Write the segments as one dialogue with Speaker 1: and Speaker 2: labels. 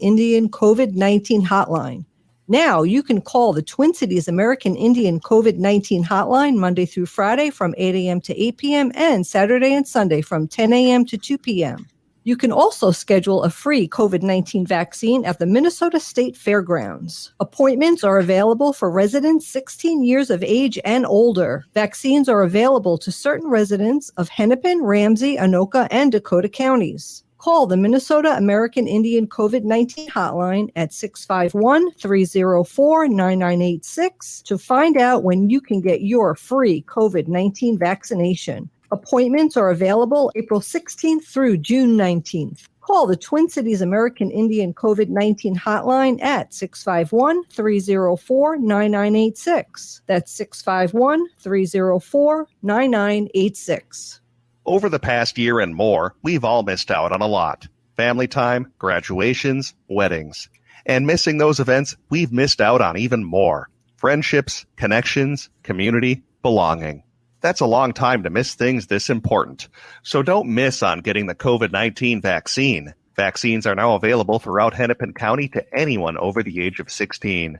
Speaker 1: Indian COVID-19 hotline. Now you can call the Twin Cities American Indian COVID-19 hotline Monday through Friday from 8 a.m. to 8 p.m. and Saturday and Sunday from 10 a.m. to 2 p.m. You can also schedule a free COVID-19 vaccine at the Minnesota State Fairgrounds. Appointments are available for residents 16 years of age and older. Vaccines are available to certain residents of Hennepin, Ramsey, Anoka, and Dakota counties. Call the Minnesota American Indian COVID-19 hotline at 651-304-9986 to find out when you can get your free COVID-19 vaccination. Appointments are available April 16th through June 19th. Call the Twin Cities American Indian COVID-19 hotline at 651-304-9986. That's 651-304-9986.
Speaker 2: Over the past year and more, we've all missed out on a lot. Family time, graduations, weddings. And missing those events, we've missed out on even more. Friendships, connections, community, belonging. That's a long time to miss things this important. So don't miss on getting the COVID-19 vaccine. Vaccines are now available throughout Hennepin County to anyone over the age of 16.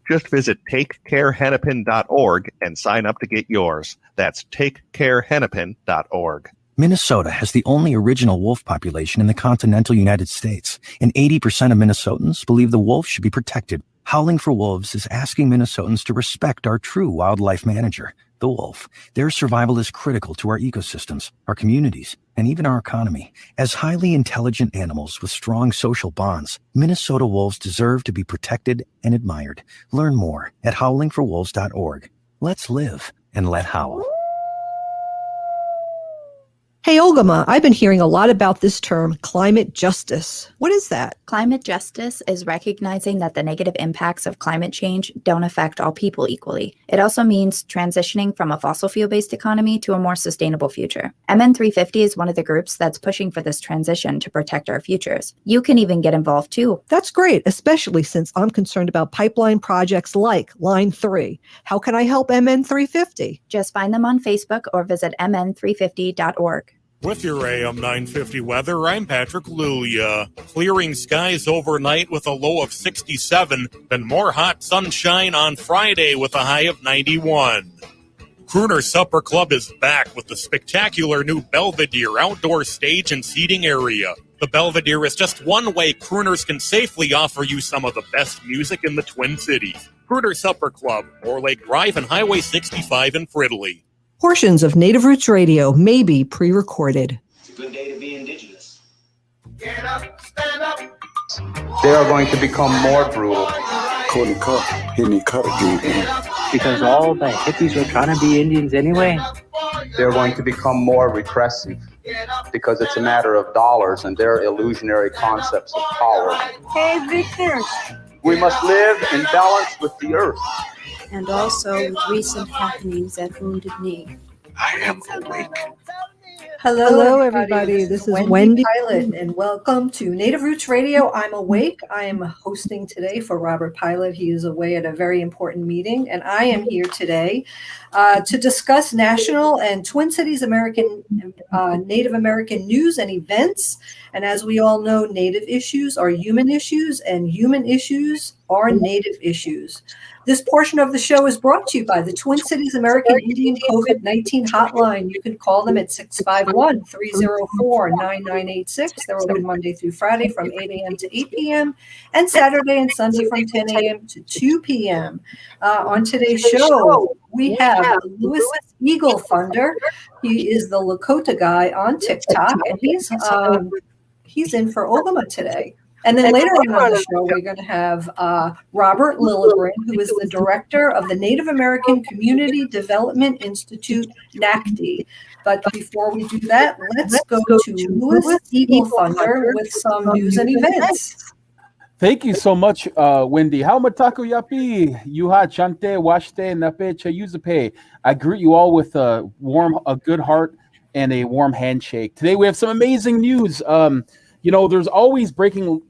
Speaker 2: Just visit takecarehennepin.org and sign up to get yours. That's takecarehennepin.org.
Speaker 3: Minnesota has the only original wolf population in the continental United States, and 80% of Minnesotans believe the wolf should be protected. Howling for Wolves is asking Minnesotans to respect our true wildlife manager, the wolf. Their survival is critical to our ecosystems, our communities, and even our economy. As highly intelligent animals with strong social bonds, Minnesota wolves deserve to be protected and admired. Learn more at howlingforwolves.org. Let's live and let howl.
Speaker 1: Hey, Olgama, I've been hearing a lot about this term, climate justice. What is that?
Speaker 4: Climate justice is recognizing that the negative impacts of climate change don't affect all people equally. It also means transitioning from a fossil fuel-based economy to a more sustainable future. MN350 is one of the groups that's pushing for this transition to protect our futures. You can even get involved too.
Speaker 1: That's great, especially since I'm concerned about pipeline projects like Line 3. How can I help MN350?
Speaker 4: Just find them on Facebook or visit mn350.org.
Speaker 5: With your AM 950 weather, I'm Patrick Lulia. Clearing skies overnight with a low of 67, then more hot sunshine on Friday with a high of 91. Crooner Supper Club is back with the spectacular new Belvedere outdoor stage and seating area. The Belvedere is just one way crooners can safely offer you some of the best music in the Twin Cities. Crooner Supper Club, Moore Lake Drive and Highway 65 in Fridley.
Speaker 1: Portions of Native Roots Radio may be pre-recorded.
Speaker 6: It's a good day to be indigenous.
Speaker 7: Get up, stand up.
Speaker 8: They are going to become more brutal.
Speaker 9: Cody Cup, hit me cut again.
Speaker 10: Because all the hippies were trying to be Indians anyway.
Speaker 8: They're going to become more repressive because it's a matter of dollars and their illusionary concepts of power.
Speaker 11: Hey, Victor.
Speaker 8: We must live in balance with the earth.
Speaker 11: And also with recent happenings at Wounded Knee.
Speaker 9: I am awake.
Speaker 1: Hello, everybody. This is Wendy Pilot, and welcome to Native Roots Radio. I'm awake. I am hosting today for Robert Pilot. He is away at a very important meeting, and I am here today to discuss national and Twin Cities American Native American news and events. And as we all know, Native issues are human issues, and human issues are Native issues. This portion of the show is brought to you by the Twin Cities American Indian COVID-19 hotline. You can call them at 651-304-9986. They're open Monday through Friday from 8 a.m. to 8 p.m. and Saturday and Sunday from 10 a.m. to 2 p.m. On today's show, we have Louis Eagle Thunder. He is the Lakota guy on TikTok, and he's in for Ogama today. And then later on the show, we're going to have Robert Lilligren, who is the director of the Native American Community Development Institute, NACDI. But before we do that, let's go to Louis Eagle Thunder with some news and events.
Speaker 12: Thank you so much, Wendy. How matako yapi, yuha chante, washte, nape, chayuzape. I greet you all with a good heart and a warm handshake. Today we have some amazing news. There's always breaking,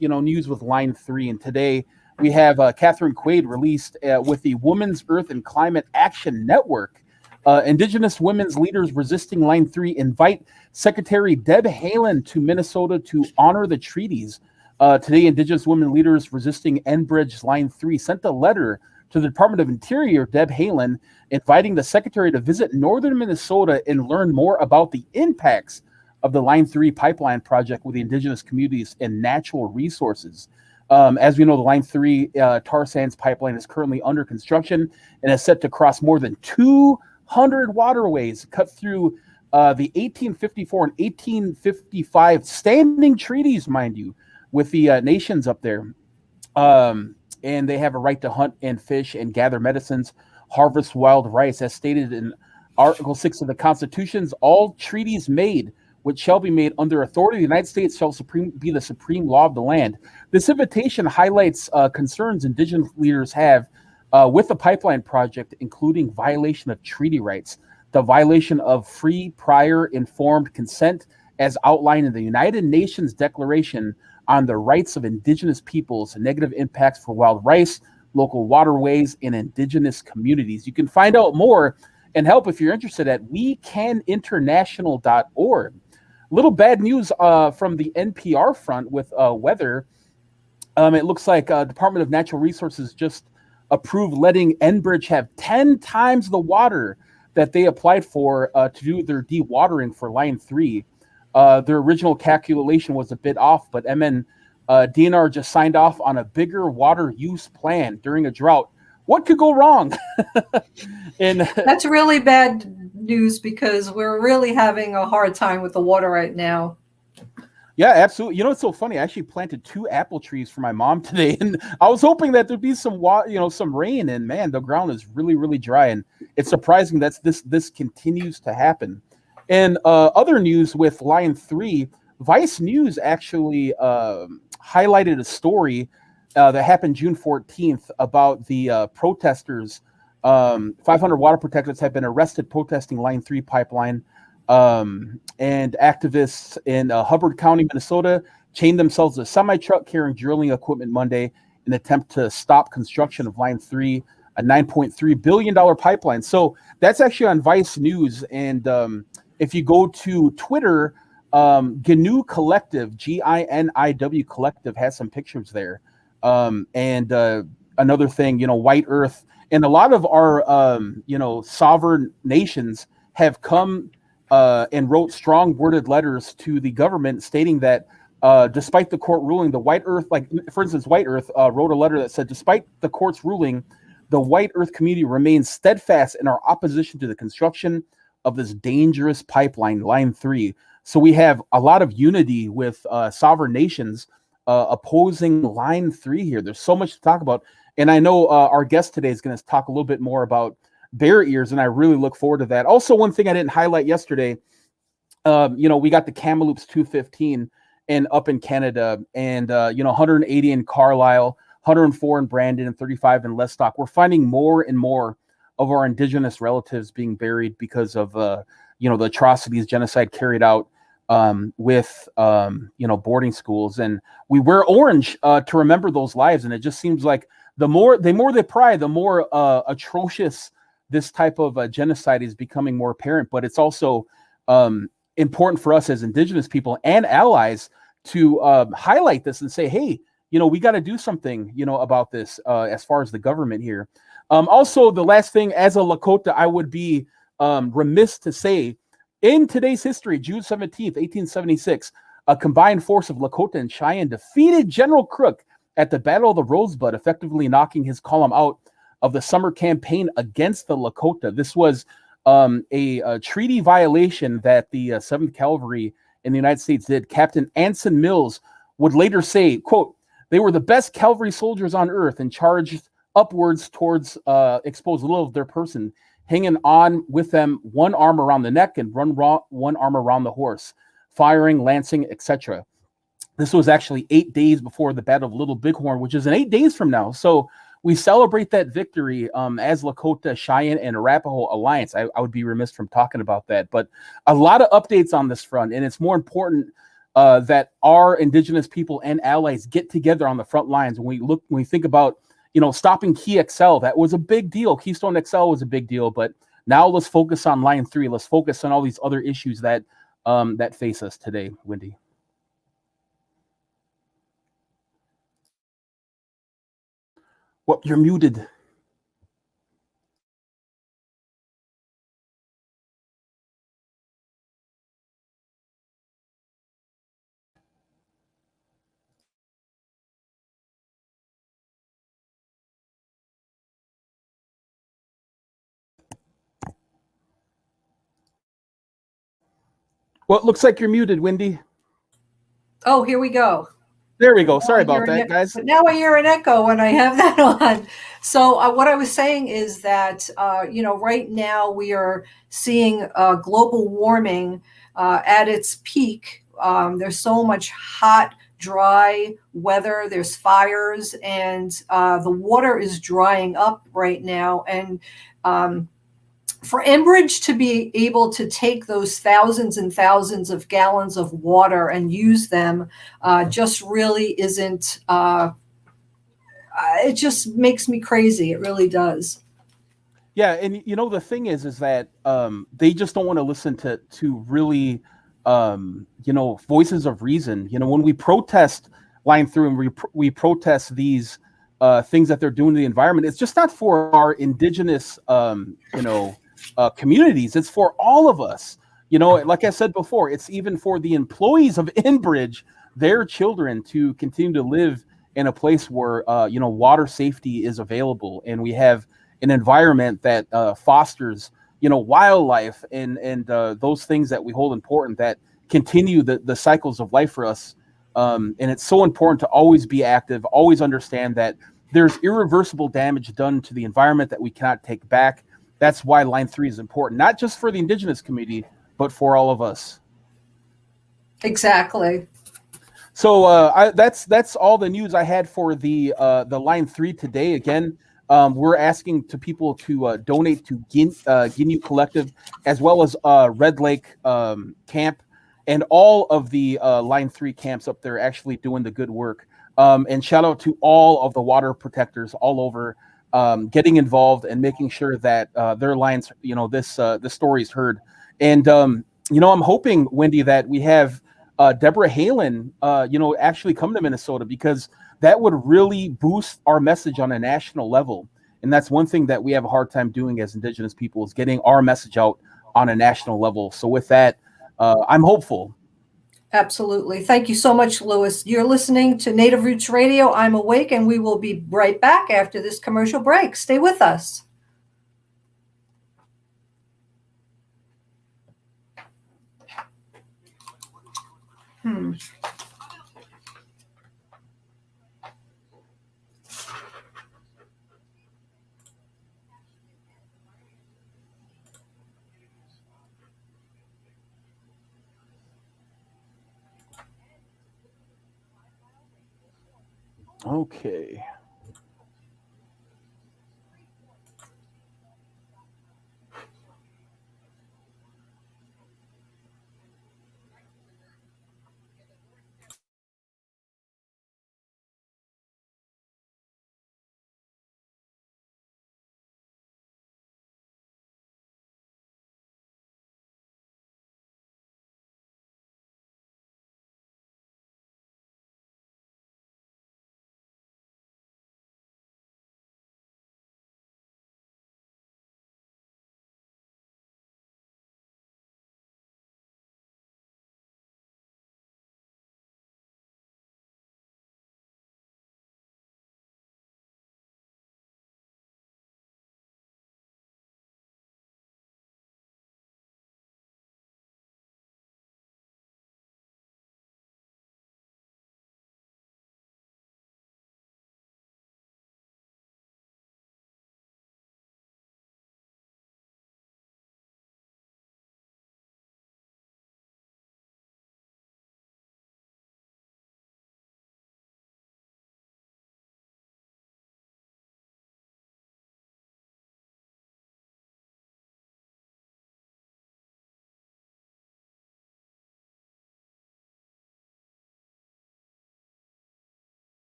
Speaker 12: news with Line 3. And today we have Catherine Quaid released with the Women's Earth and Climate Action Network. Indigenous women's leaders resisting Line 3 invite Secretary Deb Haaland to Minnesota to honor the treaties. Today, Indigenous women leaders resisting Enbridge Line 3 sent a letter to the Department of Interior, Deb Haaland, inviting the secretary to visit northern Minnesota and learn more about the impacts of the Line 3 pipeline project with the Indigenous communities and natural resources. As we know, the Line 3 tar sands pipeline is currently under construction and is set to cross more than 200 waterways, cut through the 1854 and 1855 standing treaties, mind you, with the nations up there. And they have a right to hunt and fish and gather medicines, harvest wild rice, as stated in Article 6 of the Constitutions. All treaties made which shall be made under authority of the United States shall be the supreme law of the land. This invitation highlights concerns Indigenous leaders have with the pipeline project, including violation of treaty rights, the violation of free, prior, informed consent, as outlined in the United Nations Declaration on the Rights of Indigenous Peoples, negative impacts for wild rice, local waterways, and Indigenous communities. You can find out more and help if you're interested at wecaninternational.org. Little bad news from the NPR front with weather. It looks like Department of Natural Resources just approved letting Enbridge have 10 times the water that they applied for to do their dewatering for Line 3. Their original calculation was a bit off, but DNR just signed off on a bigger water use plan during a drought. What could go wrong? And
Speaker 1: that's really bad news because we're really having a hard time with the water right now.
Speaker 12: Yeah, absolutely. You know, it's so funny. I actually planted 2 apple trees for my mom today, and I was hoping that there'd be some some rain. And man, the ground is really, really dry, and it's surprising that this continues to happen. And other news with Line 3, Vice News actually highlighted a story that happened June 14th about the protesters. 500 water protectors have been arrested protesting Line 3 pipeline. And activists in Hubbard County, Minnesota, chained themselves to a semi-truck carrying drilling equipment Monday in an attempt to stop construction of Line 3, a $9.3 billion pipeline. So that's actually on Vice News. And if you go to Twitter, GNIW Collective, GINIW Collective, has some pictures there. And another thing, White Earth, and a lot of our, sovereign nations have come and wrote strong worded letters to the government stating that despite the court ruling, the White Earth, for instance, White Earth wrote a letter that said, despite the court's ruling, the White Earth community remains steadfast in our opposition to the construction of this dangerous pipeline, Line 3. So we have a lot of unity with sovereign nations opposing Line 3 here. There's so much to talk about. And I know our guest today is going to talk a little bit more about bear ears, and I really look forward to that. Also, one thing I didn't highlight yesterday, we got the Kamloops 215 and up in Canada, and 180 in Carlisle, 104 in Brandon, and 35 in Lestock. We're finding more and more of our Indigenous relatives being buried because of the atrocities, genocide carried out with boarding schools, and we wear orange to remember those lives. And it just seems like the more they pry, the more atrocious this type of genocide is becoming more apparent. But it's also important for us as Indigenous people and allies to highlight this and say, hey, we got to do something, about this as far as the government here. Also, the last thing, as a Lakota, I would be remiss to say, in today's history, June 17th, 1876, a combined force of Lakota and Cheyenne defeated General Crook at the Battle of the Rosebud, effectively knocking his column out of the summer campaign against the Lakota. This was a treaty violation that the 7th Cavalry in the United States did. Captain Anson Mills would later say, quote, "They were the best cavalry soldiers on earth and charged upwards towards expose little of their person, hanging on with them one arm around the neck and one arm around the horse, firing, lancing, etc." This was actually 8 days before the Battle of Little Bighorn, which is in 8 days from now. So we celebrate that victory as Lakota, Cheyenne, and Arapaho Alliance. I would be remiss from talking about that. But a lot of updates on this front, and it's more important that our Indigenous people and allies get together on the front lines. When we think about stopping Key XL, that was a big deal. Keystone XL was a big deal, but now let's focus on Line 3. Let's focus on all these other issues that face us today, Wendy. Well, you're muted. Well, it looks like you're muted, Wendy.
Speaker 1: Oh, here we go.
Speaker 12: There we go. Sorry about that, guys.
Speaker 1: But now I hear an echo when I have that on. So what I was saying is that, right now we are seeing global warming at its peak. There's so much hot, dry weather. There's fires, and the water is drying up right now. And for Enbridge to be able to take those thousands and thousands of gallons of water and use them just really isn't, it just makes me crazy. It really does.
Speaker 12: Yeah, and the thing is that they just don't want to listen to really voices of reason. When we protest Line 3 and we protest these things that they're doing to the environment, it's just not for our indigenous communities. It's for all of us. Like I said before, it's even for the employees of Enbridge, their children, to continue to live in a place where water safety is available, and we have an environment that fosters wildlife and those things that we hold important that continue the cycles of life for us. And it's so important to always be active, always understand that there's irreversible damage done to the environment that we cannot take back. That's why Line 3 is important, not just for the indigenous community, but for all of us.
Speaker 1: Exactly.
Speaker 12: So that's all the news I had for the Line 3 today. Again, we're asking to people to donate to Ginyu Collective, as well as Red Lake Camp, and all of the Line 3 camps up there actually doing the good work. And shout out to all of the water protectors all over, getting involved and making sure that their lines, this story is heard. And I'm hoping, Wendy, that we have Deborah Haaland, actually come to Minnesota, because that would really boost our message on a national level. And that's one thing that we have a hard time doing as Indigenous people, is getting our message out on a national level. So with that, I'm hopeful.
Speaker 1: Absolutely. Thank you so much, Lewis. You're listening to Native Roots Radio. I'm Awake, and we will be right back after this commercial break. Stay with us.
Speaker 12: Okay.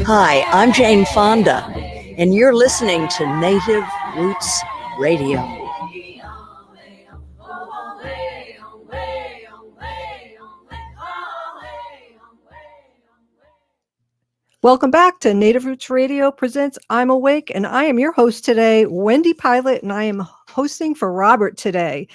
Speaker 13: Hi, I'm Jane Fonda. and you're listening to Native Roots Radio.
Speaker 1: Welcome back to Native Roots Radio presents I'm Awake, and I am your host today, Wendy Pilot, and I am hosting for Robert today.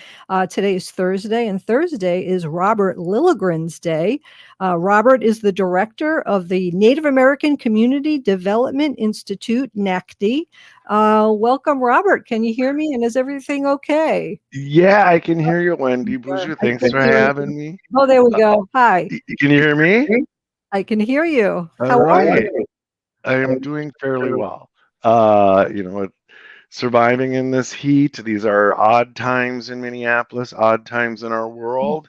Speaker 1: Today is Thursday, and Thursday is Robert Lilligren's Day. Robert is the director of the Native American Community Development Institute, NACDI. Welcome, Robert. Can you hear me, and is everything okay?
Speaker 14: Yeah, I can hear you, Wendy. Bougie, thanks for having me.
Speaker 1: Oh, there we go. Hi.
Speaker 14: Can you hear me?
Speaker 1: I can hear you.
Speaker 14: All right. I am doing fairly well. Surviving in this heat. These are odd times in Minneapolis, odd times in our world.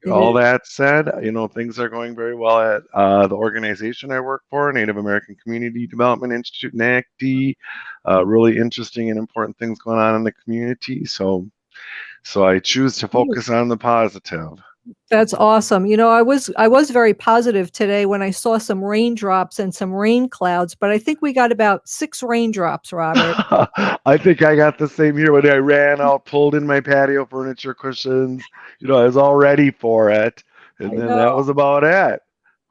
Speaker 14: All that said, things are going very well at the organization I work for, Native American Community Development Institute, NACDI. Really interesting and important things going on in the community. So I choose to focus on the positive.
Speaker 1: That's awesome. I was very positive today when I saw some raindrops and some rain clouds, but I think we got about 6 raindrops, Robert.
Speaker 14: I think I got the same here when I ran out, pulled in my patio furniture cushions. I was all ready for it. And then that was about it.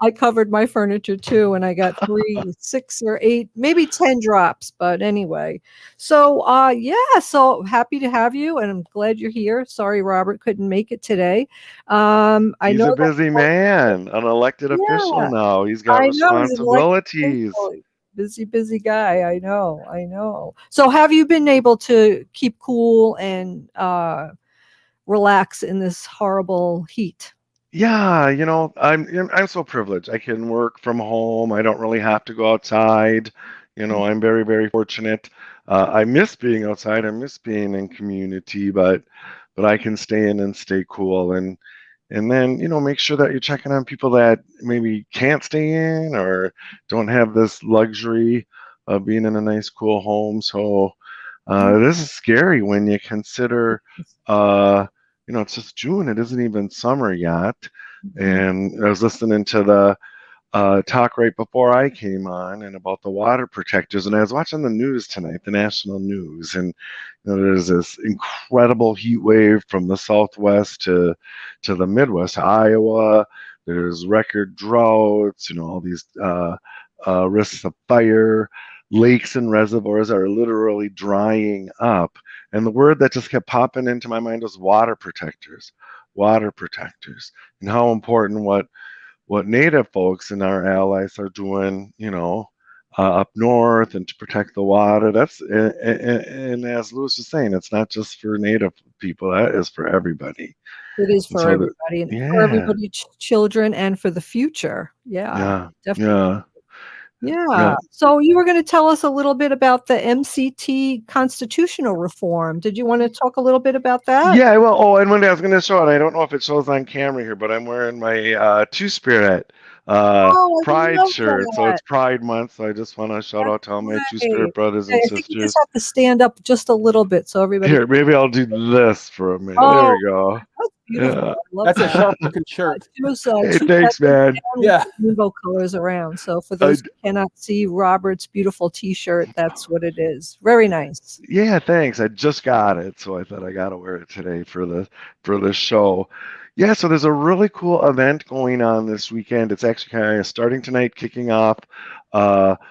Speaker 1: I covered my furniture too, and I got 3, 6 or 8, maybe 10 drops. But anyway, so so happy to have you, and I'm glad you're here. Sorry, Robert couldn't make it today.
Speaker 14: He's a busy man, an elected official now. He's got responsibilities.
Speaker 1: Busy guy. I know. So have you been able to keep cool and relax in this horrible heat?
Speaker 14: Yeah, I'm so privileged. I can work from home. I don't really have to go outside. I'm very, very fortunate. I miss being outside. I miss being in community, but I can stay in and stay cool, and then make sure that you're checking on people that maybe can't stay in or don't have this luxury of being in a nice, cool home. So this is scary when you consider. It's just June. It isn't even summer yet. And I was listening to the talk right before I came on and about the water protectors. And I was watching the news tonight, the national news. And there's this incredible heat wave from the Southwest to the Midwest, to Iowa. There's record droughts, all these risks of fire. Lakes and reservoirs are literally drying up. And the word that just kept popping into my mind was water protectors, and how important what Native folks and our allies are doing, up north and to protect the water. That's and as Lewis was saying, it's not just for Native people, that is for everybody.
Speaker 1: It is for everybody, for everybody's children and for the future. Yeah, definitely. Yeah. So you were going to tell us a little bit about the MCT constitutional reform. Did you want to talk a little bit about that?
Speaker 14: Yeah, well, and one day I was going to show it. I don't know if it shows on camera here, but I'm wearing my Two-Spirit Pride shirt. So it's Pride Month. So I just want to shout out to all my Two-Spirit brothers and sisters.
Speaker 1: You just have to stand up just a little bit so everybody.
Speaker 14: Here, maybe I'll do this for a minute. There we go.
Speaker 1: Beautiful.
Speaker 14: Yeah.
Speaker 12: That's a sharp looking shirt.
Speaker 14: Hey, thanks, man.
Speaker 1: Yeah. Rainbow colors around. So for those who cannot see Robert's beautiful T-shirt, that's what it is. Very nice.
Speaker 14: Yeah, thanks. I just got it, so I thought I got to wear it today for the show. Yeah, so there's a really cool event going on this weekend. It's actually kind of starting tonight, kicking off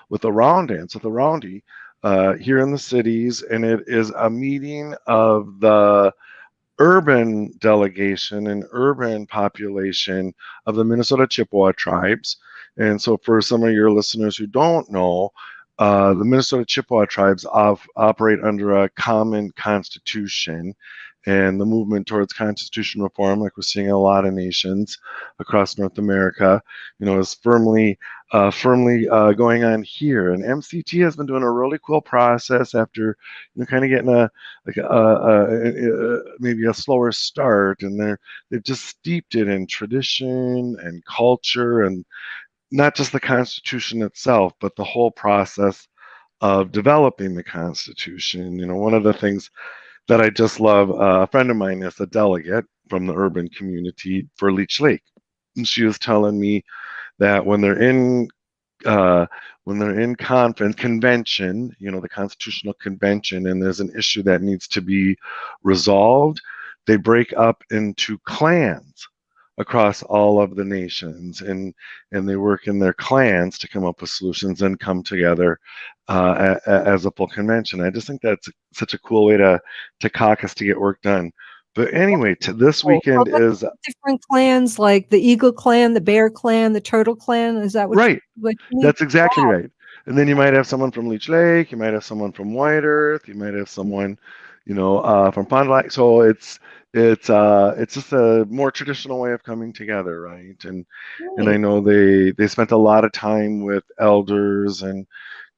Speaker 14: with a round dance, with a roundy here in the cities, and it is a meeting of the urban delegation and urban population of the Minnesota Chippewa tribes. And so for some of your listeners who don't know, the Minnesota Chippewa tribes operate under a common constitution, and the movement towards constitution reform, like we're seeing in a lot of nations across North America, is firmly going on here. And MCT has been doing a really cool process after, kind of getting maybe a slower start, and they've just steeped it in tradition and culture, and not just the Constitution itself, but the whole process of developing the Constitution. One of the things that I just love, a friend of mine is a delegate from the urban community for Leech Lake. And she was telling me that when they're in when they're in convention, the Constitutional Convention, and there's an issue that needs to be resolved, they break up into clans across all of the nations, and they work in their clans to come up with solutions and come together as a full convention. I just think that's such a cool way to caucus to get work done. But anyway, this weekend is
Speaker 1: different clans, like the Eagle Clan, the Bear Clan, the Turtle Clan. Is that what
Speaker 14: right?
Speaker 1: What you mean?
Speaker 14: That's exactly right. And then you might have someone from Leech Lake, you might have someone from White Earth, you might have someone, from Fond du Lac. So it's just a more traditional way of coming together, right? And I know they spent a lot of time with elders and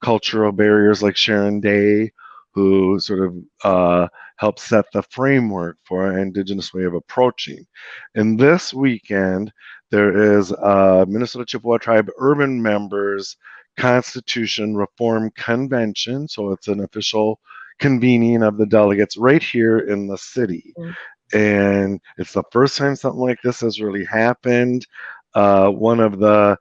Speaker 14: cultural barriers like Sharon Day, who sort of helped set the framework for an Indigenous way of approaching. And this weekend, there is a Minnesota Chippewa Tribe Urban Members Constitution Reform Convention. So it's an official convening of the delegates right here in the city. And it's the first time something like this has really happened. One of the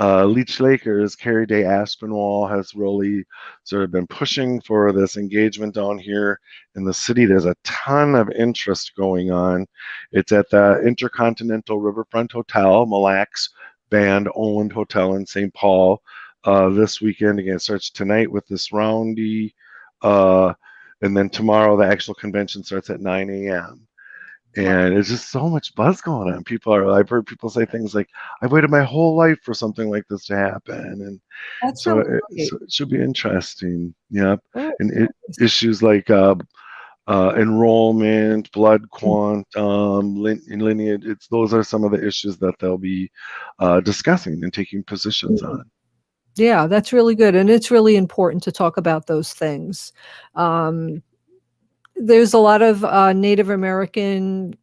Speaker 14: Leech Lakers, Carrie Day Aspinwall, has really sort of been pushing for this engagement down here in the city. There's a ton of interest going on. It's at the Intercontinental Riverfront Hotel, Mille Lacs band-owned hotel in St. Paul. This weekend, again, it starts tonight with this roundy, and then tomorrow the actual convention starts at 9 a.m. And it's just so much buzz going on. I've heard people say things like, I've waited my whole life for something like this to happen. And so it should be interesting. Yeah. And issues like enrollment, blood quantum, lineage, those are some of the issues that they'll be discussing and taking positions on.
Speaker 1: Yeah, that's really good. And it's really important to talk about those things. There's a lot of Native American,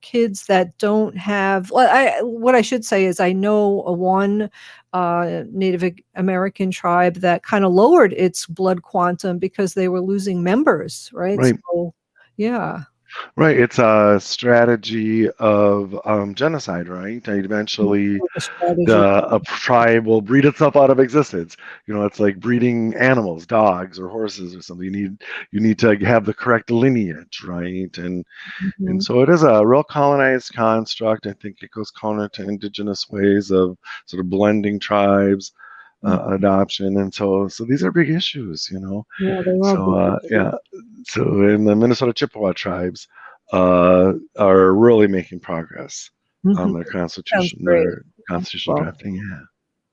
Speaker 1: kids that don't have. What I should say is I know one Native American tribe that kind of lowered its blood quantum because they were losing members, right?
Speaker 14: Right.
Speaker 1: So, yeah.
Speaker 14: Right. It's a strategy of genocide, right? And eventually, a tribe will breed itself out of existence. It's like breeding animals, dogs or horses or something. You need to have the correct lineage, right? And so it is a real colonized construct. I think it goes counter to indigenous ways of sort of blending tribes, adoption, and so these are big issues,
Speaker 1: Yeah, they are.
Speaker 14: So so in the Minnesota Chippewa tribes are really making progress on their constitution, drafting.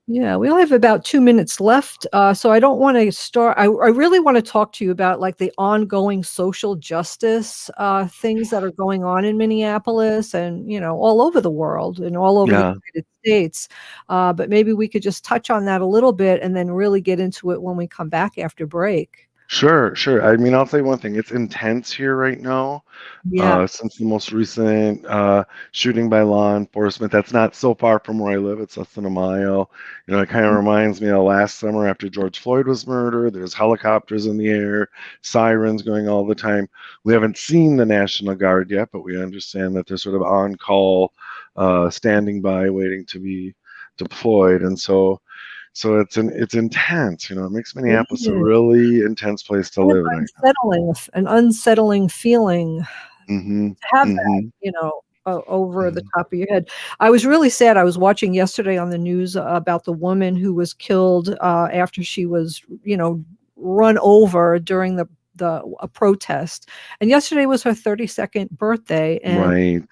Speaker 1: Yeah, we only have about 2 minutes left, so I don't want to start. I really want to talk to you about like the ongoing social justice things that are going on in Minneapolis and all over the world and all over the United States. But maybe we could just touch on that a little bit and then really get into it when we come back after break.
Speaker 14: Sure. I mean, I'll say one thing. It's intense here right now.
Speaker 1: Yeah.
Speaker 14: Since the most recent shooting by law enforcement, that's not so far from where I live. It's less than a mile. It kind of reminds me of last summer after George Floyd was murdered. There's helicopters in the air, sirens going all the time. We haven't seen the National Guard yet, but we understand that they're sort of on call, standing by, waiting to be deployed. And so it's intense. It makes Minneapolis a really intense place to live right
Speaker 1: now. An unsettling feeling to have that, over the top of your head. I was really sad. I was watching yesterday on the news about the woman who was killed after she was, run over during a protest. And yesterday was her 32nd birthday. And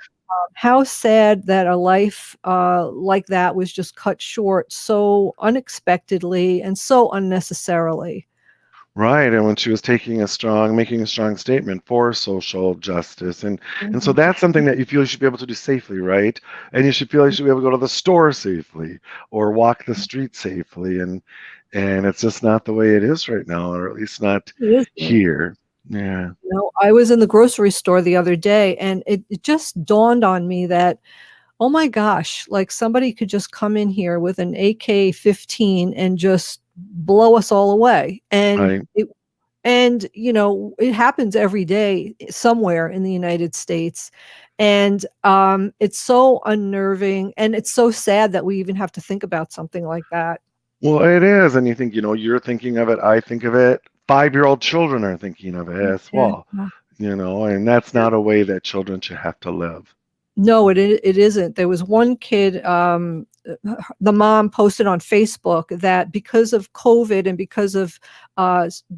Speaker 1: how sad that a life like that was just cut short so unexpectedly and so unnecessarily.
Speaker 14: Right, and when she was making a strong statement for social justice, and so that's something that you feel you should be able to do safely, right? And you should feel you should be able to go to the store safely or walk the street safely, and it's just not the way it is right now, or at least not here. Yeah.
Speaker 1: I was in the grocery store the other day, and it just dawned on me that, oh my gosh, like somebody could just come in here with an AK-15 and just blow us all away. And it happens every day somewhere in the United States. And it's so unnerving, and it's so sad that we even have to think about something like that.
Speaker 14: Well, it is. And you think, you're thinking of it, I think of it, 5-year-old children are thinking of it as well, and that's not a way that children should have to live.
Speaker 1: No, it isn't. There was one kid, the mom posted on Facebook that because of COVID and because of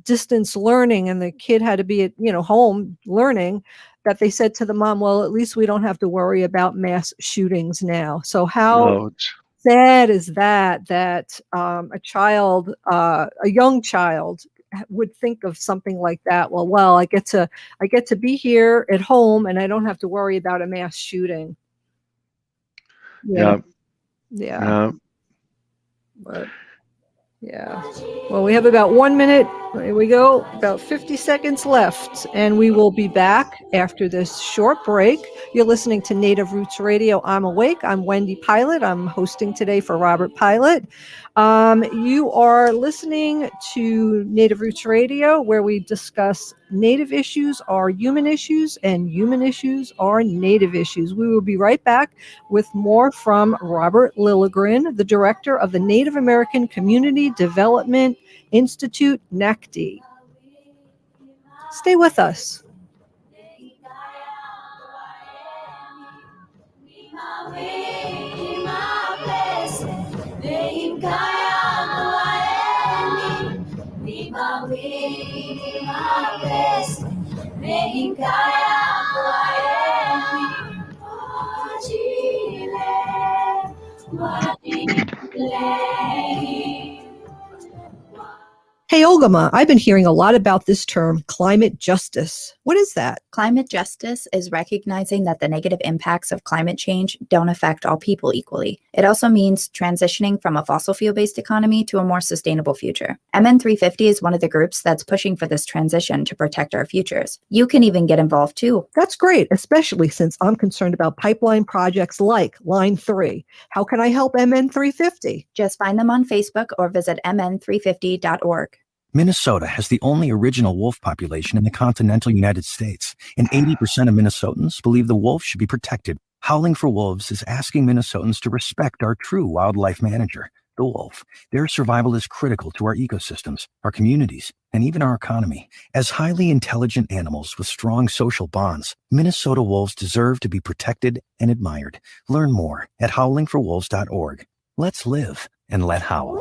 Speaker 1: distance learning, and the kid had to be at home learning, that they said to the mom, well, at least we don't have to worry about mass shootings now. So how sad is that a child, a young child, would think of something like that? Well, I get to be here at home and I don't have to worry about a mass shooting. Yeah. But yeah. Well, we have about 1 minute. Here we go. About 50 seconds left, and we will be back after this short break. You're listening to Native Roots Radio. I'm Awake. I'm Wendy Pilot. I'm hosting today for Robert Pilot. You are listening to Native Roots Radio, where we discuss Native issues are human issues and human issues are Native issues. We will be right back with more from Robert Lilligren, the director of the Native American Community Development Institute, NACDI. Stay with us. Hey, Ogama, I've been hearing a lot about this term, climate justice. What is that?
Speaker 4: Climate justice is recognizing that the negative impacts of climate change don't affect all people equally. It also means transitioning from a fossil fuel-based economy to a more sustainable future. MN350 is one of the groups that's pushing for this transition to protect our futures. You can even get involved too.
Speaker 1: That's great, especially since I'm concerned about pipeline projects like Line 3. How can I help MN350?
Speaker 4: Just find them on Facebook or visit mn350.org.
Speaker 3: Minnesota has the only original wolf population in the continental United States, and 80% of Minnesotans believe the wolf should be protected. Howling for Wolves is asking Minnesotans to respect our true wildlife manager, the wolf. Their survival is critical to our ecosystems, our communities, and even our economy. As highly intelligent animals with strong social bonds, Minnesota wolves deserve to be protected and admired. Learn more at howlingforwolves.org. Let's live and let howl.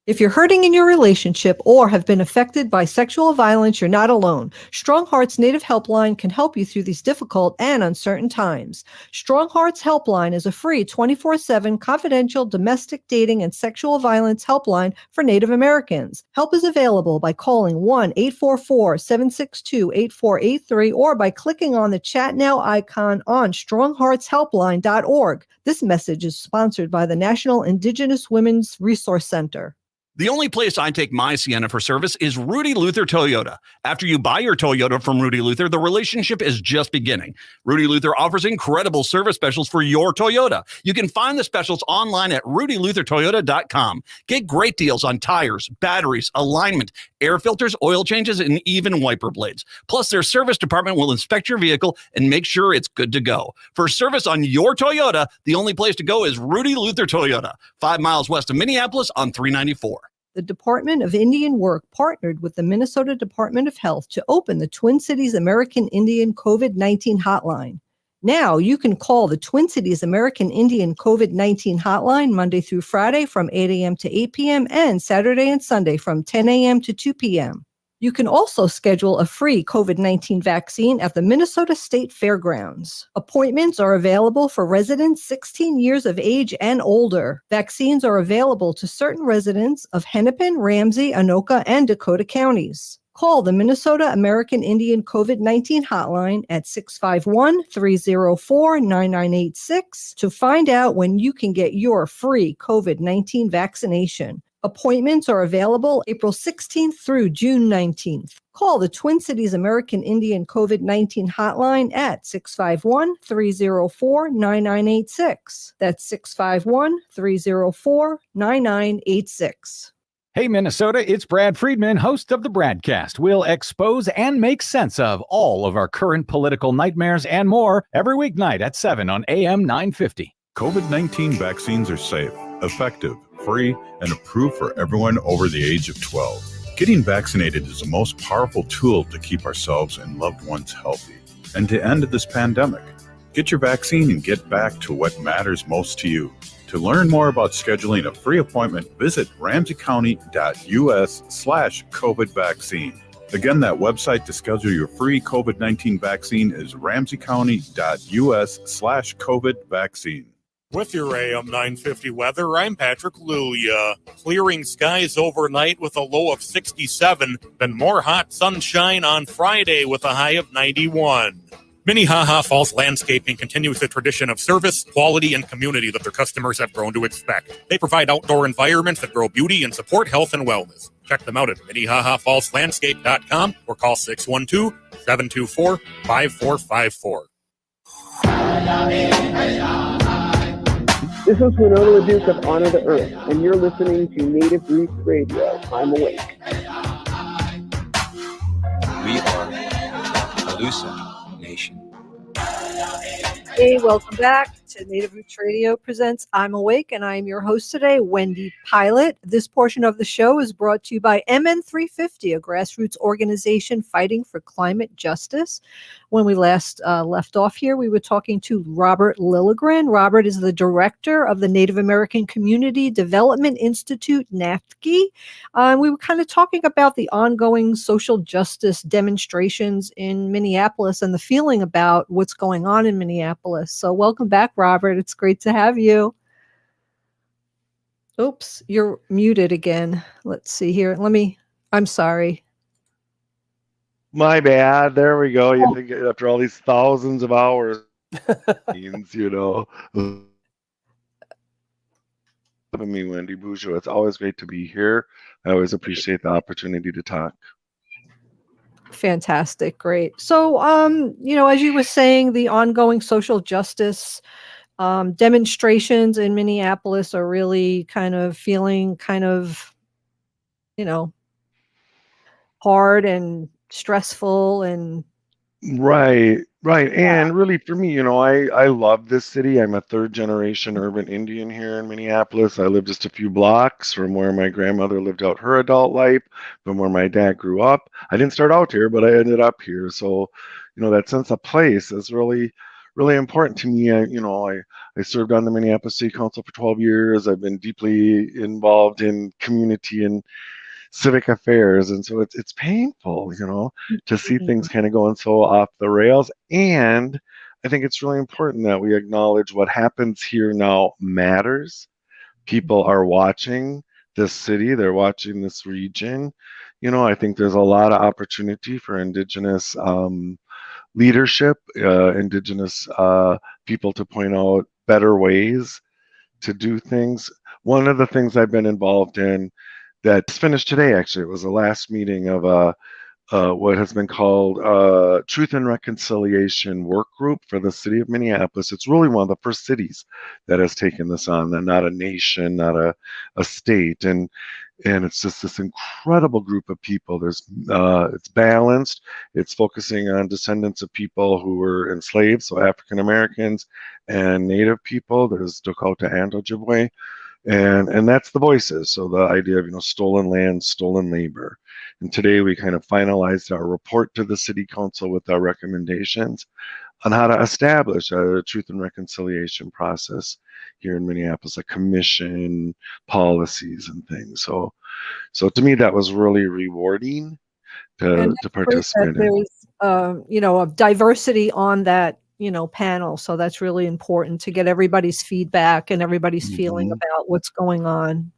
Speaker 1: If you're hurting in your relationship or have been affected by sexual violence, you're not alone. Strong Hearts Native Helpline can help you through these difficult and uncertain times. Strong Hearts Helpline is a free 24/7 confidential domestic dating and sexual violence helpline for Native Americans. Help is available by calling 1-844-762-8483 or by clicking on the Chat Now icon on strongheartshelpline.org. This message is sponsored by the National Indigenous Women's Resource Center.
Speaker 15: The only place I take my Sienna for service is Rudy Luther Toyota. After you buy your Toyota from Rudy Luther, the relationship is just beginning. Rudy Luther offers incredible service specials for your Toyota. You can find the specials online at rudyluthertoyota.com. Get great deals on tires, batteries, alignment, air filters, oil changes, and even wiper blades. Plus, their service department will inspect your vehicle and make sure it's good to go. For service on your Toyota, the only place to go is Rudy Luther Toyota, 5 miles west of Minneapolis on 394.
Speaker 1: The Department of Indian Work partnered with the Minnesota Department of Health to open the Twin Cities American Indian COVID-19 hotline. Now you can call the Twin Cities American Indian COVID-19 hotline Monday through Friday from 8 a.m. to 8 p.m. and Saturday and Sunday from 10 a.m. to 2 p.m. You can also schedule a free COVID-19 vaccine at the Minnesota State Fairgrounds. Appointments are available for residents 16 years of age and older. Vaccines are available to certain residents of Hennepin, Ramsey, Anoka, and Dakota counties. Call the Minnesota American Indian COVID-19 hotline at 651-304-9986 to find out when you can get your free COVID-19 vaccination. Appointments are available April 16th through June 19th. Call the Twin Cities American Indian COVID-19 hotline at 651-304-9986. That's 651-304-9986.
Speaker 16: Hey, Minnesota, it's Brad Friedman, host of the Bradcast. We'll expose and make sense of all of our current political nightmares and more every weeknight at 7 on AM 950.
Speaker 17: COVID-19 vaccines are safe. effective, free, and approved for everyone over the age of 12. Getting vaccinated is the most powerful tool to keep ourselves and loved ones healthy and to end this pandemic. Get your vaccine and get back to what matters most to you. To learn more about scheduling a free appointment, visit ramseycounty.us/COVID vaccine. Again, that website to schedule your free COVID-19 vaccine is ramseycounty.us/COVID vaccine.
Speaker 5: With your AM 950 weather, I'm Patrick Lulia. Clearing skies overnight with a low of 67, then more hot sunshine on Friday with a high of 91. Minnehaha Falls Landscaping continues the tradition of service, quality, and community that their customers have grown to expect. They provide outdoor environments that grow beauty and support health and wellness. Check them out at MinnehahaFallsLandscape.com or call 612-724-5454.
Speaker 18: This is Winona LaDuke of Honor the Earth, and you're listening to Native Roots Radio. I'm awake.
Speaker 19: We are Calusa Nation.
Speaker 1: Hey, welcome back to Native Roots Radio presents I'm Awake, and I'm your host today, Wendy Pilot. This portion of the show is brought to you by MN350, a grassroots organization fighting for climate justice. When we last left off here, we were talking to Robert Lilligren. Robert is the director of the Native American Community Development Institute, NACDI. We were kind of talking about the ongoing social justice demonstrations in Minneapolis and the feeling about what's going on in Minneapolis. So welcome back, Robert. It's great to have you. Oops, you're muted again. Let's see here. I'm sorry.
Speaker 14: My bad. There we go. You think after all these thousands of hours, you know. Me, Wendy Bujo. It's always great to be here. I always appreciate the opportunity to talk.
Speaker 1: Fantastic. Great. So, as you were saying, the ongoing social justice demonstrations in Minneapolis are really kind of feeling hard and stressful and
Speaker 14: Right. And really for me, I love this city. I'm a third generation urban Indian here in Minneapolis. I live just a few blocks from where my grandmother lived out her adult life, from where my dad grew up. I didn't start out here, but I ended up here. So, that sense of place is really, really important to me. I served on the Minneapolis City Council for 12 years. I've been deeply involved in community and civic affairs, and so it's painful, to see things kind of going so off the rails. And I think it's really important that we acknowledge what happens here now matters. People are watching this city, they're watching this region. I think there's a lot of opportunity for Indigenous leadership, Indigenous people to point out better ways to do things. One of the things I've been involved in that's finished today, actually, it was the last meeting of what has been called Truth and Reconciliation Work Group for the city of Minneapolis. It's really one of the first cities that has taken this on, not a nation, not a state. And it's just this incredible group of people. It's balanced. It's focusing on descendants of people who were enslaved, so African Americans and Native people. There's Lakota and Ojibwe. And that's the voices. So the idea of, stolen land, stolen labor. And today we kind of finalized our report to the city council with our recommendations on how to establish a truth and reconciliation process here in Minneapolis, a commission, policies and things. So to me, that was really rewarding to participate in.
Speaker 1: There's, a diversity on that panel. So that's really important to get everybody's feedback and everybody's feeling about what's going on.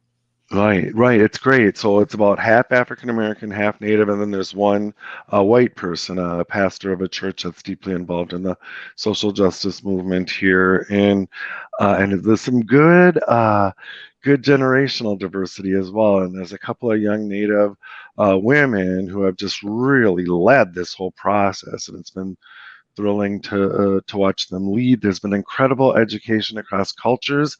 Speaker 14: Right. It's great. So it's about half African American, half Native, and then there's one white person, a pastor of a church that's deeply involved in the social justice movement here. And there's some good generational diversity as well. And there's a couple of young Native women who have just really led this whole process, and it's been thrilling to watch them lead. There's been incredible education across cultures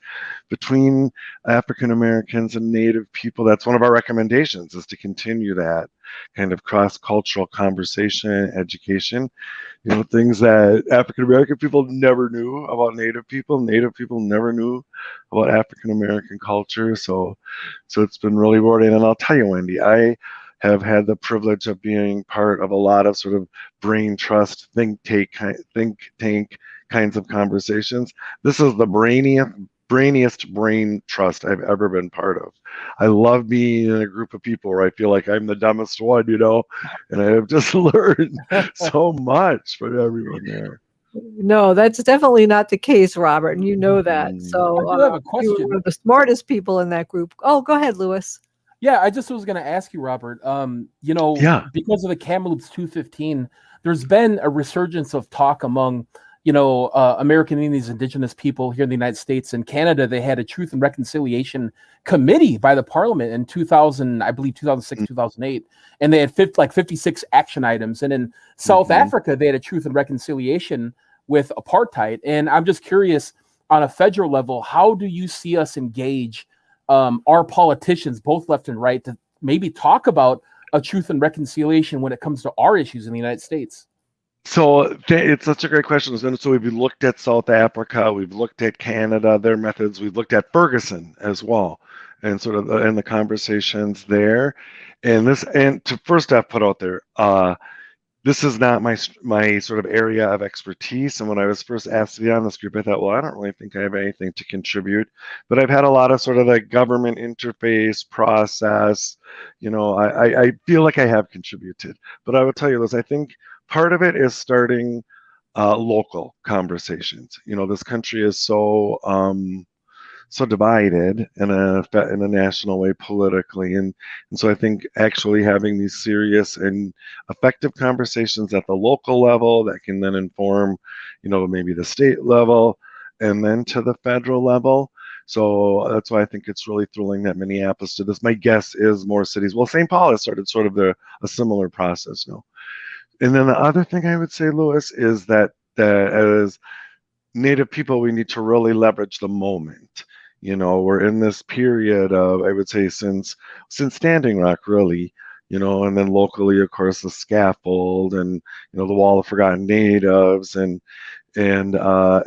Speaker 14: between African Americans and Native people. That's one of our recommendations, is to continue that kind of cross-cultural conversation, education. Things that African American people never knew about Native people. Native people never knew about African American culture. So it's been really rewarding. And I'll tell you, Wendy, I have had the privilege of being part of a lot of sort of brain trust think tank kinds of conversations. This is the brainiest brain trust I've ever been part of. I love being in a group of people where I feel like I'm the dumbest one, and I have just learned so much from everyone there.
Speaker 20: No, that's definitely not the case, Robert, and you know that. So
Speaker 12: I do have a question.
Speaker 20: you're one of the smartest people in that group. Oh, go ahead, Lewis.
Speaker 12: Yeah, I just was going to ask you, Robert. Because of the Kamloops 215, there's been a resurgence of talk among, American Indians, Indigenous people here in the United States and Canada. They had a Truth and Reconciliation Committee by the Parliament in 2006, 2008, and they had 56 action items. And in South Africa, they had a Truth and Reconciliation with apartheid. And I'm just curious, on a federal level, how do you see us engage our politicians, both left and right, to maybe talk about a truth and reconciliation when it comes to our issues in the United States?
Speaker 14: So it's such a great question. So we've looked at South Africa, we've looked at Canada, their methods, we've looked at Ferguson as well, and sort of and the conversations there. And to first off, put out there, this is not my sort of area of expertise. And when I was first asked to be on this group, I thought, well, I don't really think I have anything to contribute. But I've had a lot of sort of the government interface process. I feel like I have contributed. But I will tell you this, I think part of it is starting local conversations. This country is so divided in a national way politically, and so I think actually having these serious and effective conversations at the local level that can then inform, maybe the state level and then to the federal level. So that's why I think it's really thrilling that Minneapolis did this. My guess is more cities. Well, St. Paul has started sort of a similar process now. And then the other thing I would say, Lewis, is that as Native people, we need to really leverage the moment. We're in this period of, I would say, since Standing Rock, really, and then locally, of course, the scaffold and, the Wall of Forgotten Natives and now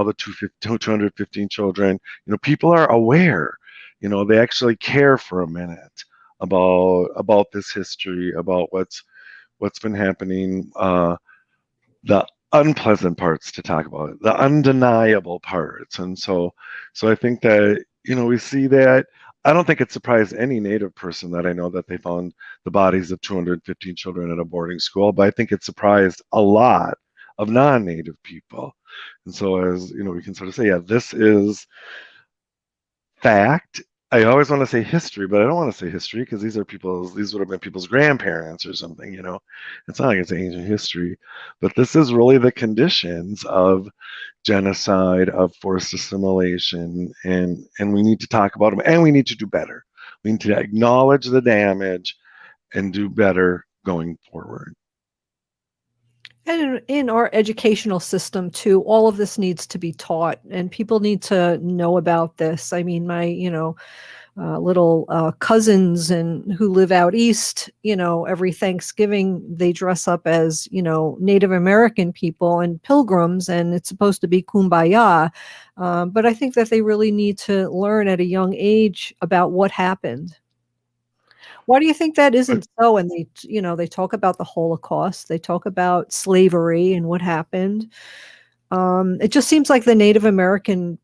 Speaker 14: the 215 children. People are aware. They actually care for a minute about this history, about what's been happening, the unpleasant parts to talk about, the undeniable parts. And so I think that, we see that. I don't think it surprised any Native person that I know that they found the bodies of 215 children at a boarding school, but I think it surprised a lot of non-Native people. And so as, we can sort of say, yeah, this is fact. I always want to say history, but I don't want to say history because these would have been people's grandparents or something, It's not like it's ancient history, but this is really the conditions of genocide, of forced assimilation, and we need to talk about them, and we need to do better. We need to acknowledge the damage and do better going forward.
Speaker 20: And in our educational system too, all of this needs to be taught, and people need to know about this. I mean, my, little cousins who live out east, every Thanksgiving they dress up as, Native American people and pilgrims, and it's supposed to be kumbaya. But I think that they really need to learn at a young age about what happened. Why do you think that isn't so? And they talk about the Holocaust, they talk about slavery and what happened. It just seems like the Native American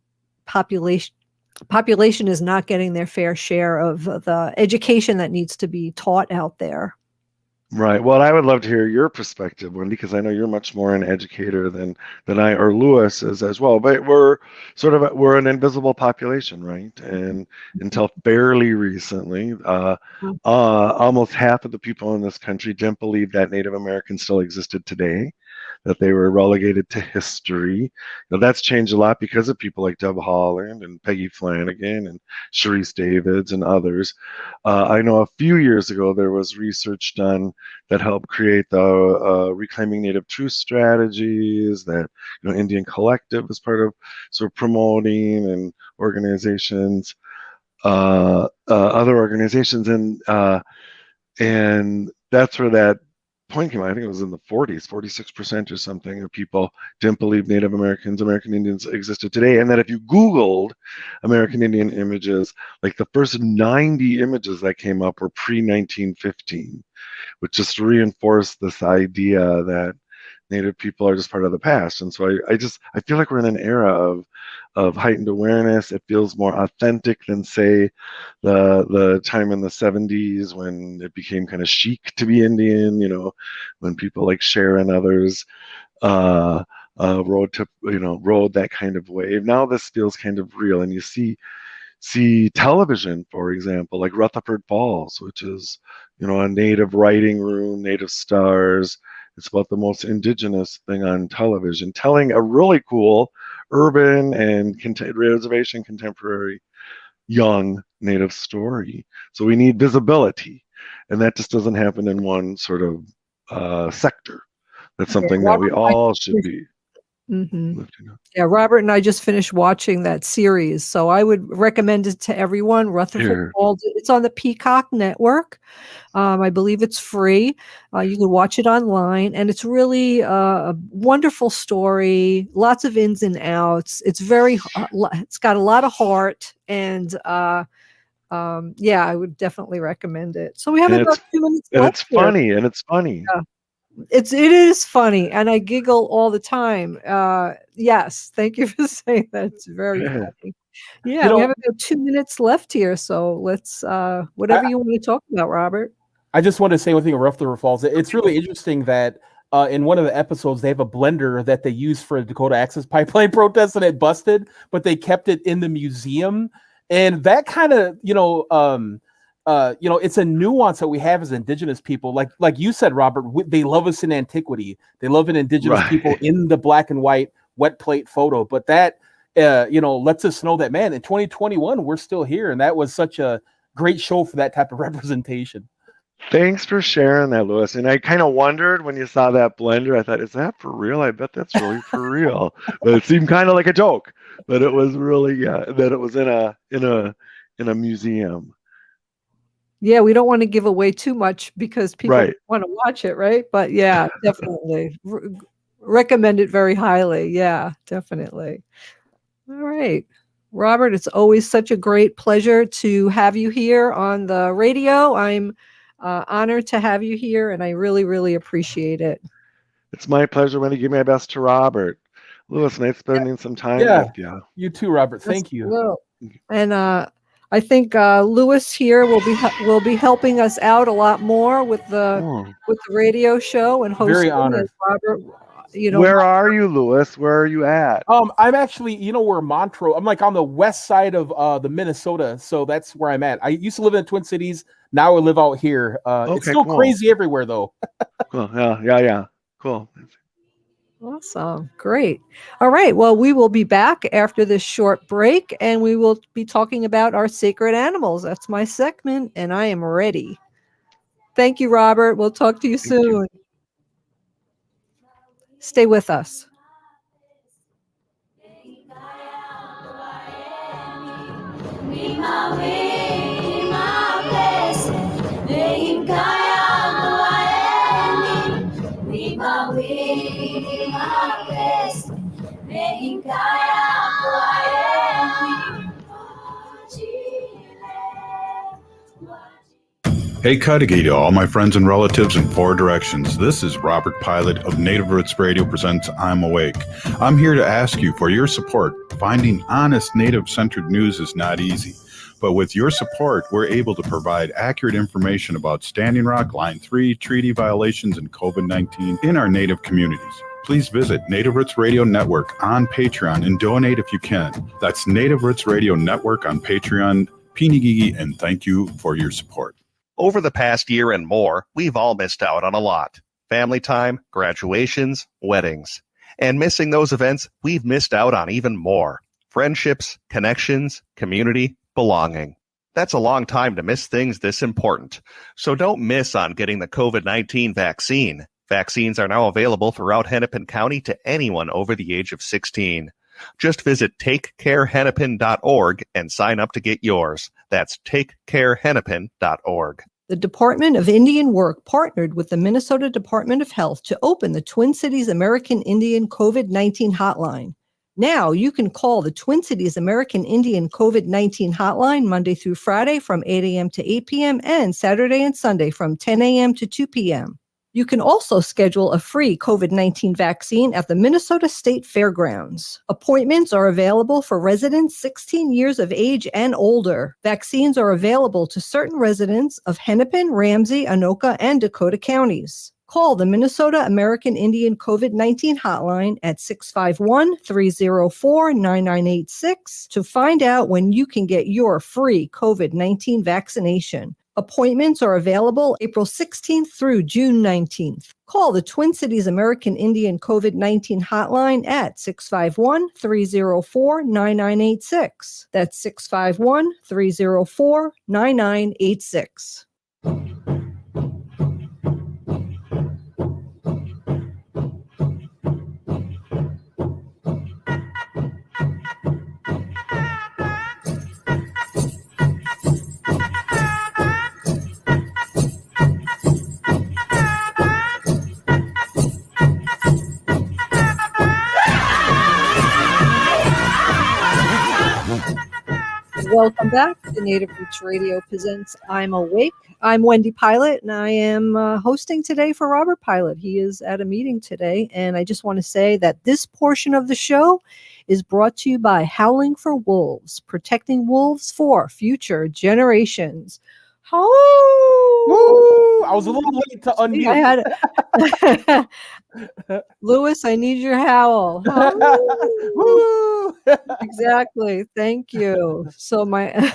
Speaker 20: population is not getting their fair share of the education that needs to be taught out there.
Speaker 14: Right. Well, I would love to hear your perspective, Wendy, because I know you're much more an educator than I or Lewis is as well. But we're an invisible population, right? And until fairly recently, almost half of the people in this country didn't believe that Native Americans still existed today. that they were relegated to history. That's changed a lot because of people like Deb Holland and Peggy Flanagan and Sharice Davids and others. I know a few years ago there was research done that helped create the Reclaiming Native Truth strategies that Indian Collective is part of, sort of promoting, and organizations, other organizations, and that's where that point came out. I think it was in the 40s, 46% or something of people didn't believe Native Americans, American Indians existed today. And that if you Googled American Indian images, like the first 90 images that came up were pre-1915, which just reinforced this idea that Native people are just part of the past. And so I feel like we're in an era of heightened awareness. It feels more authentic than, say, the time in the 70s when it became kind of chic to be Indian, when people like Cher and others rode that kind of wave. Now this feels kind of real, and you see television, for example, like Rutherford Falls, which is, a Native writing room, Native stars. It's about the most indigenous thing on television, telling a really cool urban and reservation contemporary young Native story. So we need visibility, and that just doesn't happen in one sort of sector. That's something that we all should be.
Speaker 20: Mm-hmm. Yeah, Robert and I just finished watching that series, so I would recommend it to everyone. Rutherford Falls. It's on the Peacock Network. I believe it's free. You can watch it online, and it's really a wonderful story. Lots of ins and outs. It's it's got a lot of heart, and I would definitely recommend it. So we have about 2 minutes left.
Speaker 14: It's funny, and it's funny.
Speaker 20: Yeah. It is funny, and I giggle all the time. Yes, thank you for saying that. It's very funny. Yeah, we have about 2 minutes left here, so let's whatever you want to talk about, Robert.
Speaker 12: I just want to say one thing about Rutherford Falls. It's really interesting that in one of the episodes they have a blender that they used for a Dakota Access Pipeline protest, and it busted, but they kept it in the museum, and that kind of it's a nuance that we have as Indigenous people. Like you said, Robert, they love us in antiquity. They love an Indigenous people in the black and white wet plate photo. But that, lets us know that, man, in 2021, we're still here. And that was such a great show for that type of representation.
Speaker 14: Thanks for sharing that, Louis. And I kind of wondered when you saw that blender, I thought, is that for real? I bet that's really for real. But it seemed kind of like a joke. But it was really, that it was in a museum.
Speaker 20: Yeah, we don't want to give away too much because people want to watch it, right? But yeah, definitely recommend it very highly. Yeah, definitely. All right, Robert, it's always such a great pleasure to have you here on the radio. I'm honored to have you here, and I really, really appreciate it.
Speaker 14: It's my pleasure, Wendy. Give my best to Robert. Louis, nice spending some time with you.
Speaker 12: You too, Robert. Thank you.
Speaker 20: Well, and I think Louis here will be helping us out a lot more with the radio show and hosting.
Speaker 12: Very honored.
Speaker 20: Robert,
Speaker 14: where are you, Louis? Where are you at?
Speaker 12: I'm actually, where Montrose. I'm like on the west side of the Minnesota, so that's where I'm at. I used to live in the Twin Cities. Now I live out here. It's still crazy everywhere, though.
Speaker 14: Cool. Yeah. Cool.
Speaker 20: Awesome. Great. All right. Well, we will be back after this short break, and we will be talking about our sacred animals. That's my segment, and I am ready. Thank you, Robert. We'll talk to you soon. Stay with us.
Speaker 17: Hey Cudahy to all my friends and relatives in 4 directions. This is Robert Pilot of Native Roots Radio presents I'm Awake. I'm here to ask you for your support. Finding honest Native-centered news is not easy, but with your support, we're able to provide accurate information about Standing Rock, Line 3, treaty violations, and COVID-19 in our Native communities. Please visit Native Roots Radio Network on Patreon and donate if you can. That's Native Roots Radio Network on Patreon. Pinigigi, and thank you for your support.
Speaker 2: Over the past year and more, we've all missed out on a lot. family time, graduations, weddings. And missing those events, we've missed out on even more. Friendships, connections, community, belonging. That's a long time to miss things this important. So don't miss on getting the COVID-19 vaccine. Vaccines are now available throughout Hennepin County to anyone over the age of 16. Just visit takecarehennepin.org and sign up to get yours. That's takecarehennepin.org.
Speaker 20: The Department of Indian Work partnered with the Minnesota Department of Health to open the Twin Cities American Indian COVID-19 hotline. Now you can call the Twin Cities American Indian COVID-19 hotline Monday through Friday from 8 a.m. to 8 p.m. and Saturday and Sunday from 10 a.m. to 2 p.m. You can also schedule a free COVID-19 vaccine at the Minnesota State Fairgrounds. Appointments are available for residents 16 years of age and older. Vaccines are available to certain residents of Hennepin, Ramsey, Anoka, and Dakota counties. Call the Minnesota American Indian COVID-19 hotline at 651-304-9986 to find out when you can get your free COVID-19 vaccination. Appointments are available April 16th through June 19th. Call the Twin Cities American Indian COVID-19 hotline at 651-304-9986. That's 651-304-9986. Welcome back to Native Roots Radio presents I'm Awake. I'm Wendy Pilot, and I am hosting today for Robert Pilot. He is at a meeting today, and I just want to say that this portion of the show is brought to you by Howling for Wolves, protecting wolves for future generations.
Speaker 12: Woo! I was a little late to unmute.
Speaker 20: Lewis, I need your howl.
Speaker 12: Woo!
Speaker 20: Exactly. Thank you. So my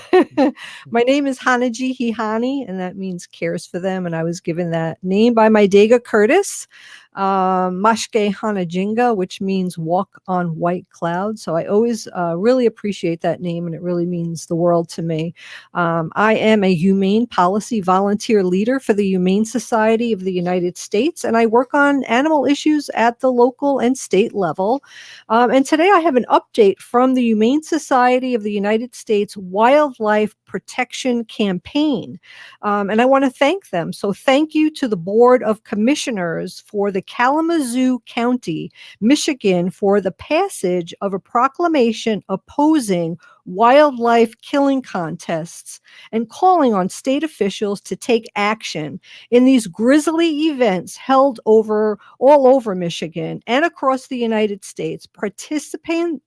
Speaker 20: my name is Hanaji Hihani, and that means cares for them. And I was given that name by my Dega Curtis, Mashke Hanajinga, which means walk on white clouds. So I always really appreciate that name, and it really means the world to me. I am a humane policy volunteer leader for the Humane Society of the United States, and I work on animal issues at the local and state level. And today I have an update from the Humane Society of the United States Wildlife Protection Campaign. And I want to thank them. So thank you to the Board of Commissioners for the Kalamazoo County, Michigan, for the passage of a proclamation opposing wildlife killing contests and calling on state officials to take action in these grisly events held all over Michigan and across the United States. Participants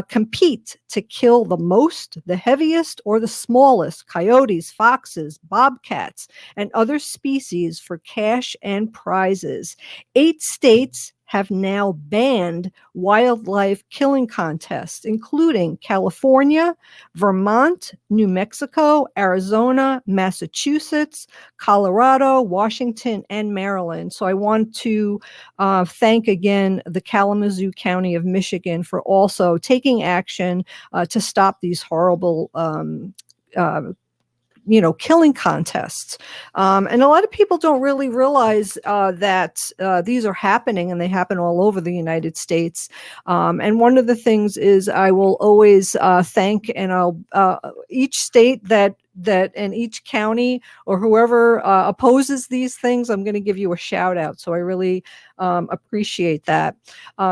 Speaker 20: compete to kill the most, the heaviest, or the smallest coyotes, foxes, bobcats, and other species for cash and prizes. 8 states have now banned wildlife killing contests, including California, Vermont, New Mexico, Arizona, Massachusetts, Colorado, Washington, and Maryland. So I want to thank again the Kalamazoo County of Michigan for also taking action to stop these horrible killing contests. And a lot of people don't really realize that these are happening, and they happen all over the United States. And one of the things is I will always thank, and I'll each state that and each county or whoever opposes these things, I'm going to give you a shout out. So I really appreciate that.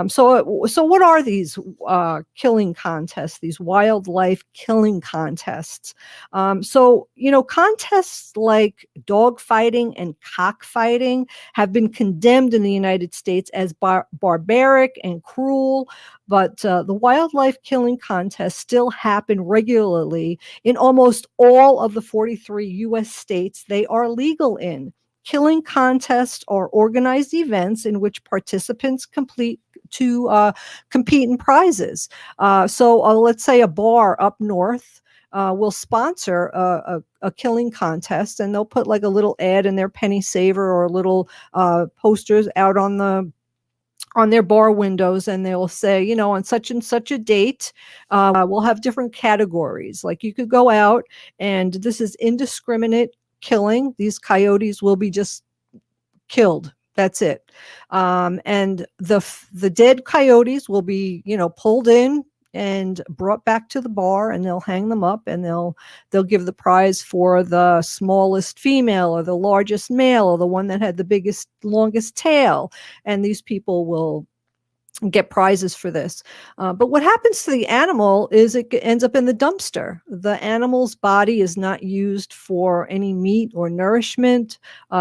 Speaker 20: So what are these killing contests, these wildlife killing contests? Contests like dog fighting and cockfighting have been condemned in the United States as barbaric and cruel, but the wildlife killing contests still happen regularly in almost all of the 43 U.S. states they are legal in. Killing contests are organized events in which participants compete in prizes. So let's say a bar up north will sponsor a killing contest, and they'll put like a little ad in their penny saver or little posters out on their bar windows, and they'll say, you know, on such and such a date, we'll have different categories. Like you could go out, and this is indiscriminate killing. These coyotes will be just killed. That's it. And the dead coyotes will be, you know, pulled in and brought back to the bar, and they'll hang them up, and they'll give the prize for the smallest female or the largest male or the one that had the biggest, longest tail. And these people will get prizes for this. But what happens to the animal is it ends up in the dumpster. The animal's body is not used for any meat or nourishment.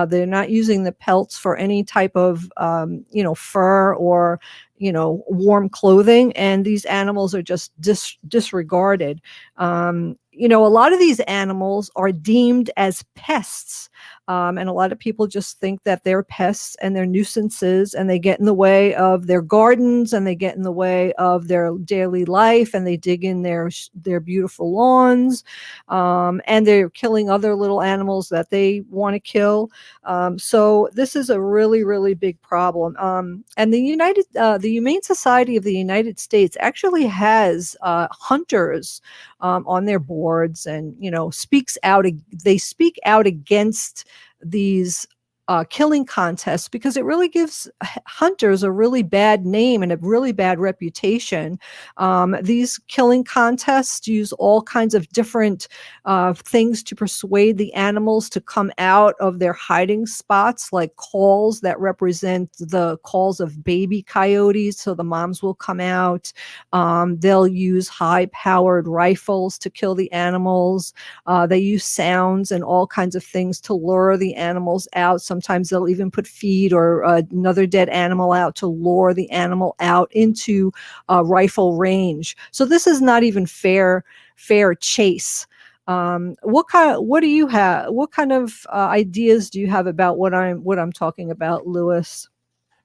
Speaker 20: They're not using the pelts for any type of, you know, fur or, you know, warm clothing. And these animals are just disregarded. You know, a lot of these animals are deemed as pests. And a lot of people just think that they're pests and they're nuisances, and they get in the way of their gardens, and they get in the way of their daily life, and they dig in their beautiful lawns, and they're killing other little animals that they want to kill. So this is a really, really big problem. And the Humane Society of the United States actually has hunters on their boards, and, you know, they speak out against these killing contests, because it really gives hunters a really bad name and a really bad reputation. These killing contests use all kinds of different things to persuade the animals to come out of their hiding spots, like calls that represent the calls of baby coyotes, so the moms will come out. They'll use high-powered rifles to kill the animals. They use sounds and all kinds of things to lure the animals out. Sometimes they'll even put feed or another dead animal out to lure the animal out into rifle range. So this is not even fair chase. What kind of ideas do you have about what I'm talking about, Lewis?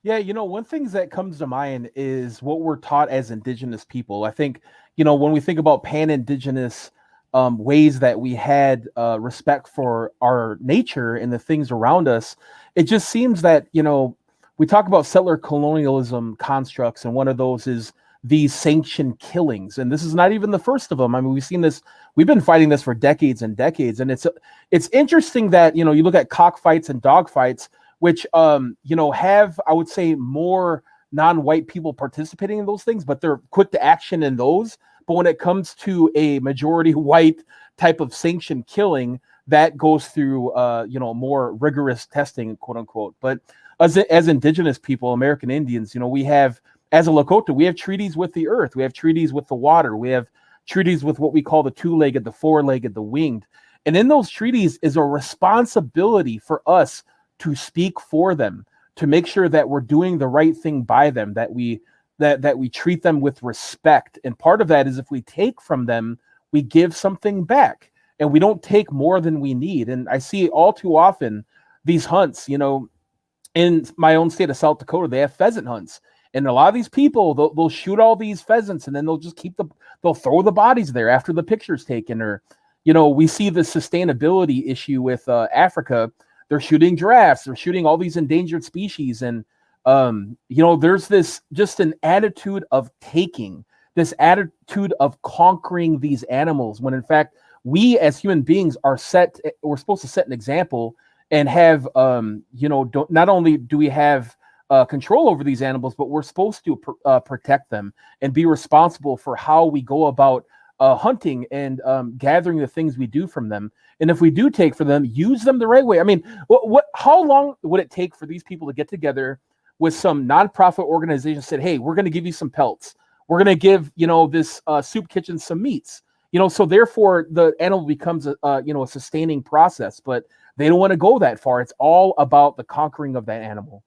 Speaker 12: Yeah, you know, one thing that comes to mind is what we're taught as indigenous people. I think, you know, when we think about pan-indigenous ways that we had respect for our nature and the things around us, it just seems that, you know, we talk about settler colonialism constructs, and one of those is these sanctioned killings. And this is not even the first of them. I mean, we've been fighting this for decades and decades. And it's interesting that, you know, you look at cockfights and dogfights, which, you know, have, I would say, more non-white people participating in those things, but they're quick to action in those. But when it comes to a majority white type of sanctioned killing, that goes through, you know, more rigorous testing, quote unquote. But as indigenous people, American Indians, you know, we have, as a Lakota, we have treaties with the earth. We have treaties with the water. We have treaties with what we call the two-legged, the four-legged, the winged. And in those treaties is a responsibility for us to speak for them, to make sure that we're doing the right thing by them, that we treat them with respect. And part of that is if we take from them, we give something back, and we don't take more than we need. And I see all too often these hunts, you know, in my own state of South Dakota, they have pheasant hunts. And a lot of these people, they'll shoot all these pheasants, and then they'll just they'll throw the bodies there after the picture's taken. Or, you know, we see the sustainability issue with Africa. They're shooting giraffes, they're shooting all these endangered species. And, you know, there's this just an attitude of taking, this attitude of conquering these animals, when in fact, we as human beings we're supposed to set an example and have, you know, not only do we have control over these animals, but we're supposed to protect them and be responsible for how we go about hunting and gathering the things we do from them. And if we do take from them, use them the right way. I mean, how long would it take for these people to get together with some nonprofit organization, said, hey, we're going to give you some pelts. We're going to give, you know, this soup kitchen some meats, you know, so therefore the animal becomes a you know, a sustaining process, but they don't want to go that far. It's all about the conquering of that animal.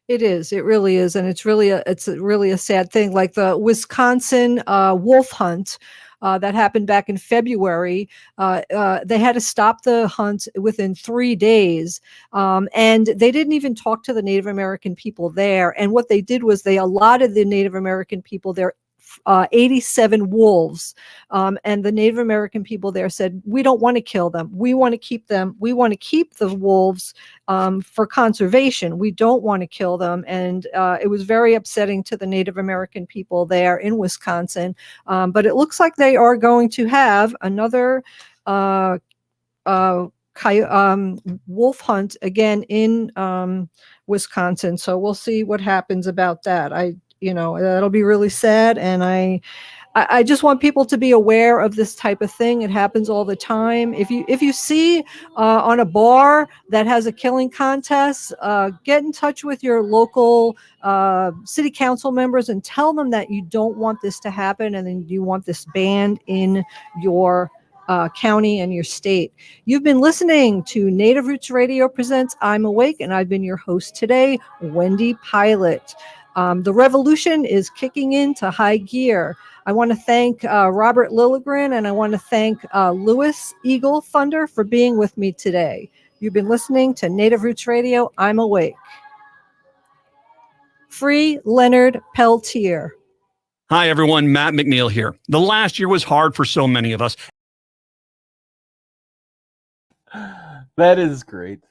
Speaker 20: It is. It really is, and it's really a sad thing. Like the Wisconsin wolf hunt that happened back in February, they had to stop the hunt within 3 days, and they didn't even talk to the Native American people there. And what they did was they allotted the Native American people their 87 wolves. And the Native American people there said, we don't want to kill them. We want to keep them. We want to keep the wolves for conservation. We don't want to kill them. And it was very upsetting to the Native American people there in Wisconsin. But it looks like they are going to have another wolf hunt again in Wisconsin. So we'll see what happens about that. That'll be really sad. And I just want people to be aware of this type of thing. It happens all the time. If you see on a bar that has a killing contest, get in touch with your local city council members and tell them that you don't want this to happen and then you want this banned in your county and your state. You've been listening to Native Roots Radio Presents I'm Awake, and I've been your host today, Wendy Pilot. The revolution is kicking into high gear. I want to thank Robert Lilligren, and I want to thank Louis Eagle Thunder for being with me today. You've been listening to Native Roots Radio, I'm Awake. Free Leonard Peltier.
Speaker 15: Hi, everyone. Matt McNeil here. The last year was hard for so many of us.
Speaker 12: That is great.